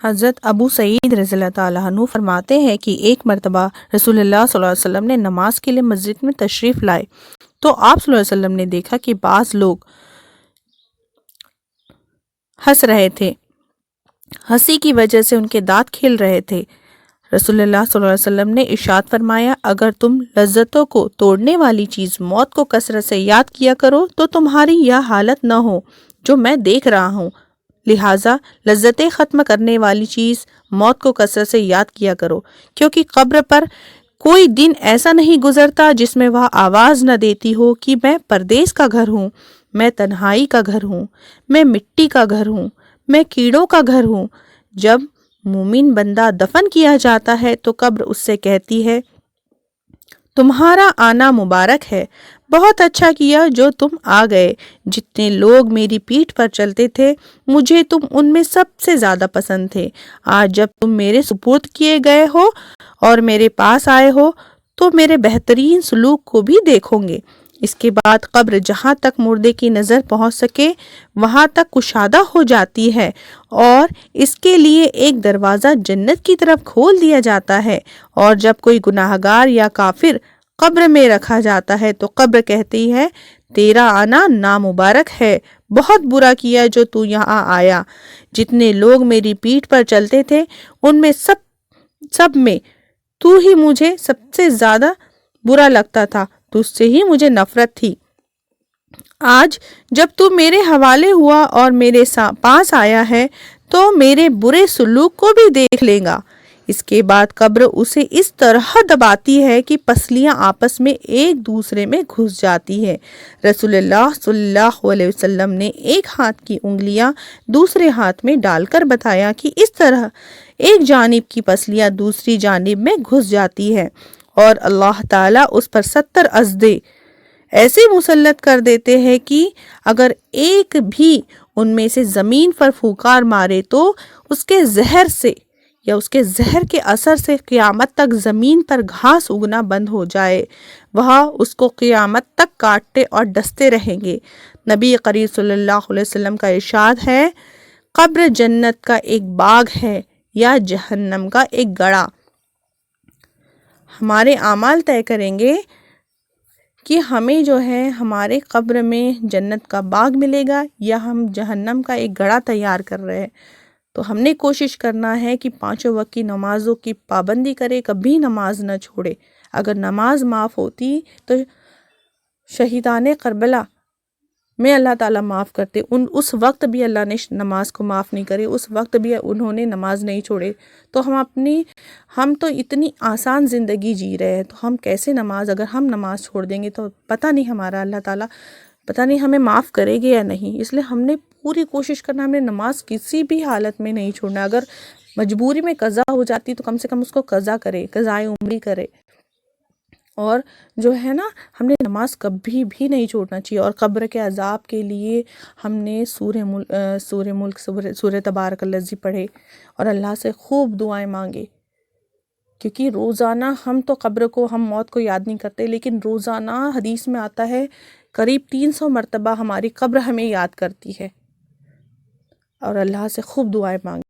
حضرت ابو سعید رضی اللہ تعالیٰ عنہ فرماتے ہیں کہ ایک مرتبہ رسول اللہ صلی اللہ علیہ وسلم نے نماز کے لیے مسجد میں تشریف لائے تو آپ صلی اللہ علیہ وسلم نے دیکھا کہ بعض لوگ ہنس رہے تھے، ہنسی کی وجہ سے ان کے دانت کھل رہے تھے۔ رسول اللہ صلی اللہ علیہ وسلم نے ارشاد فرمایا، اگر تم لذتوں کو توڑنے والی چیز موت کو کثرت سے یاد کیا کرو تو تمہاری یہ حالت نہ ہو جو میں دیکھ رہا ہوں، لہٰذا لذتیں ختم کرنے والی چیز موت کو کثرت سے یاد کیا کرو، کیونکہ قبر پر کوئی دن ایسا نہیں گزرتا جس میں وہ آواز نہ دیتی ہو کہ میں پردیس کا گھر ہوں، میں تنہائی کا گھر ہوں، میں مٹی کا گھر ہوں، میں کیڑوں کا گھر ہوں۔ جب مومن بندہ دفن کیا جاتا ہے تو قبر اس سے کہتی ہے، تمہارا آنا مبارک ہے، بہت اچھا کیا جو تم آ گئے، جتنے لوگ میری پیٹھ پر چلتے تھے مجھے تم ان میں سب سے زیادہ پسند تھے، آج جب تم میرے سپرد کیے گئے ہو اور میرے پاس آئے ہو تو میرے بہترین سلوک کو بھی دیکھو گے۔ اس کے بعد قبر جہاں تک مردے کی نظر پہنچ سکے وہاں تک کشادہ ہو جاتی ہے اور اس کے لیے ایک دروازہ جنت کی طرف کھول دیا جاتا ہے، اور جب کوئی گناہگار یا کافر قبر میں رکھا جاتا ہے تو قبر کہتی ہے، تیرا آنا نامبارک ہے، بہت برا کیا جو تو یہاں آیا، جتنے لوگ میری پیٹھ پر چلتے تھے ان میں سب میں تو ہی مجھے سب سے زیادہ برا لگتا تھا، تجھ سے ہی مجھے نفرت تھی، آج جب تو میرے حوالے ہوا اور میرے پاس آیا ہے تو میرے برے سلوک کو بھی دیکھ لے گا۔ اس کے بعد قبر اسے اس طرح دباتی ہے کہ پسلیاں آپس میں ایک دوسرے میں گھس جاتی ہے۔ رسول اللہ صلی اللہ علیہ وسلم نے ایک ہاتھ کی انگلیاں دوسرے ہاتھ میں ڈال کر بتایا کہ اس طرح ایک جانب کی پسلیاں دوسری جانب میں گھس جاتی ہے اور اللہ تعالیٰ اس پر 70 اژدھے ایسے مسلط کر دیتے ہیں کہ اگر ایک بھی ان میں سے زمین پر پھونکار مارے تو اس کے زہر سے یا اس کے زہر کے اثر سے قیامت تک زمین پر گھاس اگنا بند ہو جائے، وہ اس کو قیامت تک کاٹتے اور ڈستے رہیں گے۔ نبی کریم صلی اللہ علیہ وسلم کا ارشاد ہے، قبر جنت کا ایک باغ ہے یا جہنم کا ایک گڑھا۔ ہمارے اعمال طے کریں گے کہ ہمیں جو ہے ہمارے قبر میں جنت کا باغ ملے گا یا ہم جہنم کا ایک گڑھا تیار کر رہے ہیں۔ تو ہم نے کوشش کرنا ہے کہ 5 وقت کی نمازوں کی پابندی کرے، کبھی نماز نہ چھوڑے۔ اگر نماز معاف ہوتی تو شہیدان کربلا میں اللہ تعالیٰ معاف کرتے، اس وقت بھی اللہ نے نماز کو معاف نہیں کرے، اس وقت بھی انہوں نے نماز نہیں چھوڑے۔ تو ہم تو اتنی آسان زندگی جی رہے ہیں، تو ہم کیسے اگر ہم نماز چھوڑ دیں گے تو پتہ نہیں ہمارا اللہ تعالیٰ پتہ نہیں ہمیں معاف کرے گے یا نہیں۔ اس لیے ہم نے پوری کوشش کرنا، ہم نے نماز کسی بھی حالت میں نہیں چھوڑنا۔ اگر مجبوری میں قضا ہو جاتی تو کم سے کم اس کو قضا کرے، قضائے عمری کرے، اور جو ہے نا ہم نے نماز کبھی بھی نہیں چھوڑنا چاہیے۔ اور قبر کے عذاب کے لیے ہم نے سورہ ملک، سورہ تبارک الذی پڑھے اور اللہ سے خوب دعائیں مانگے، کیونکہ روزانہ ہم موت کو یاد نہیں کرتے، لیکن روزانہ حدیث میں آتا ہے قریب 300 مرتبہ ہماری قبر ہمیں یاد کرتی ہے، اور اللہ سے خوب دعائیں مانگے۔